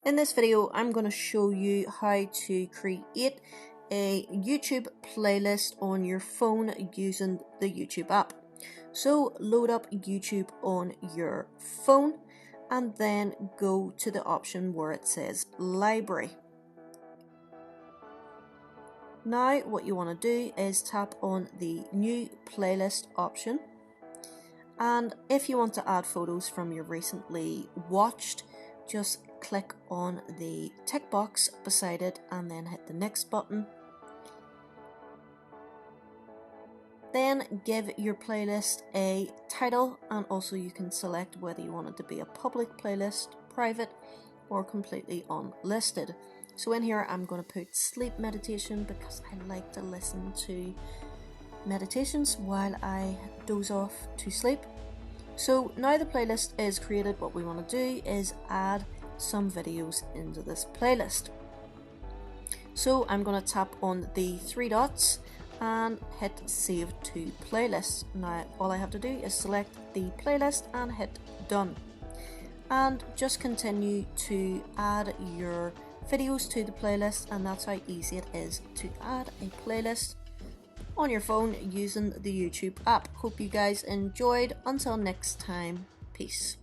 In this video, I'm going to show you how to create a YouTube playlist on your phone using the YouTube app. So load up YouTube on your phone and then go to the option where it says library. Now what you want to do is tap on the new playlist option, and if you want to add photos from your recently watched, just click on the tick box beside it and then hit the next button. Then give your playlist a title, and also you can select whether you want it to be a public playlist, private, or completely unlisted. So in here I'm going to put sleep meditation because I like to listen to meditations while I doze off to sleep. So now the playlist is created, what we want to do is add some videos into this playlist. So I'm going to tap on the three dots and hit save to playlist. Now all I have to do is select the playlist and hit done, and just continue to add your videos to the playlist, and that's how easy it is to add a playlist on your phone using the YouTube app. Hope you guys enjoyed. Until next time, peace.